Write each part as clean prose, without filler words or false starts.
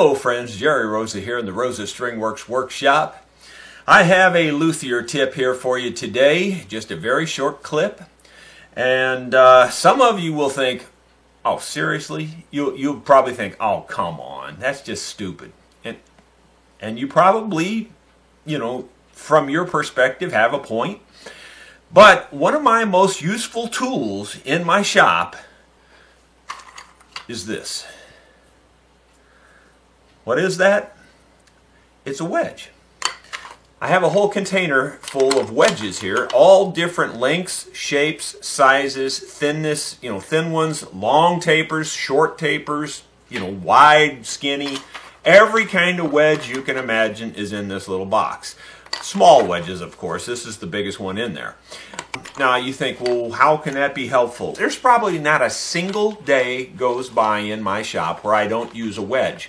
Hello friends, Jerry Rosa here in the Rosa Stringworks workshop. I have a luthier tip here for you today, just a very short clip. And some of you will think, oh seriously? You'll probably think, oh come on, that's just stupid. And you probably, from your perspective have a point. But one of my most useful tools in my shop is this. What is that? It's a wedge. I have a whole container full of wedges here, all different lengths, shapes, sizes, thinness, thin ones, long tapers, short tapers, wide, skinny. Every kind of wedge you can imagine is in this little box. Small wedges, of course. This is the biggest one in there. Now you think, well, how can that be helpful? There's probably not a single day goes by in my shop where I don't use a wedge.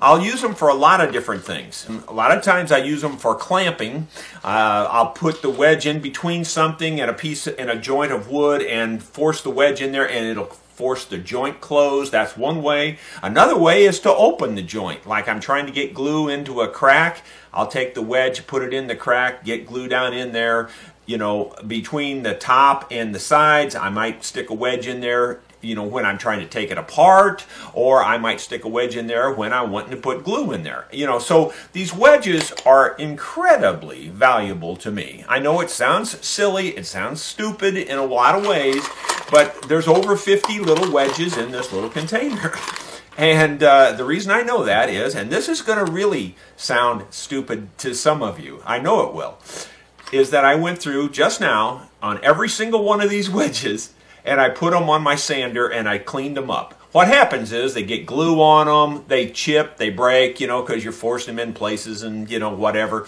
I'll use them for a lot of different things. A lot of times I use them for clamping. I'll put the wedge in between something and a joint of wood and force the wedge in there, and it'll force the joint closed. That's one way. Another way is to open the joint. Like I'm trying to get glue into a crack. I'll take the wedge, put it in the crack, get glue down in there. Between the top and the sides, I might stick a wedge in there, when I'm trying to take it apart, or I might stick a wedge in there when I'm wanting to put glue in there. So these wedges are incredibly valuable to me. I know it sounds silly, it sounds stupid in a lot of ways, but there's over 50 little wedges in this little container. And the reason I know that is, and this is going to really sound stupid to some of you, I know it will, is that I went through just now on every single one of these wedges and I put them on my sander and I cleaned them up. What happens is they get glue on them, they chip, they break, because you're forcing them in places and, whatever.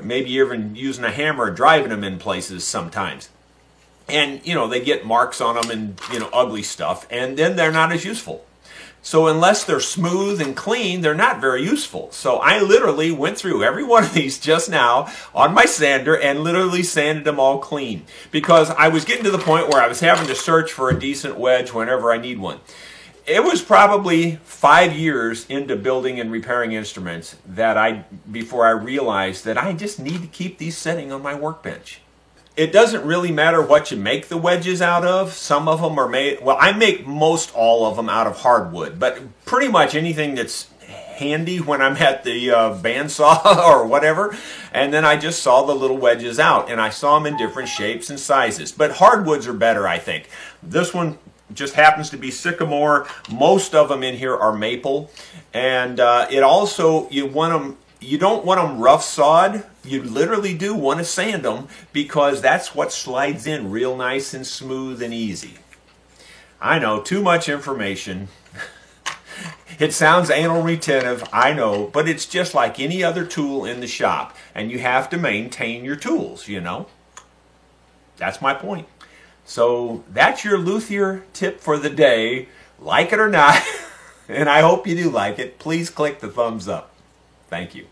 Maybe you're even using a hammer driving them in places sometimes. And, they get marks on them and, ugly stuff, and then they're not as useful. So unless they're smooth and clean, they're not very useful. So I literally went through every one of these just now on my sander and literally sanded them all clean. Because I was getting to the point where I was having to search for a decent wedge whenever I need one. It was probably 5 years into building and repairing instruments before I realized that I just need to keep these sitting on my workbench. It doesn't really matter what you make the wedges out of. Some of them are made, well, I make most all of them out of hardwood, but pretty much anything that's handy when I'm at the bandsaw or whatever. And then I just saw the little wedges out, and I saw them in different shapes and sizes. But hardwoods are better, I think. This one just happens to be sycamore. Most of them in here are maple. And it also, you don't want them rough sawed. You literally do want to sand them because that's what slides in real nice and smooth and easy. I know, too much information. It sounds anal retentive, I know, but it's just like any other tool in the shop, and you have to maintain your tools, That's my point. So that's your luthier tip for the day. Like it or not, and I hope you do like it, please click the thumbs up. Thank you.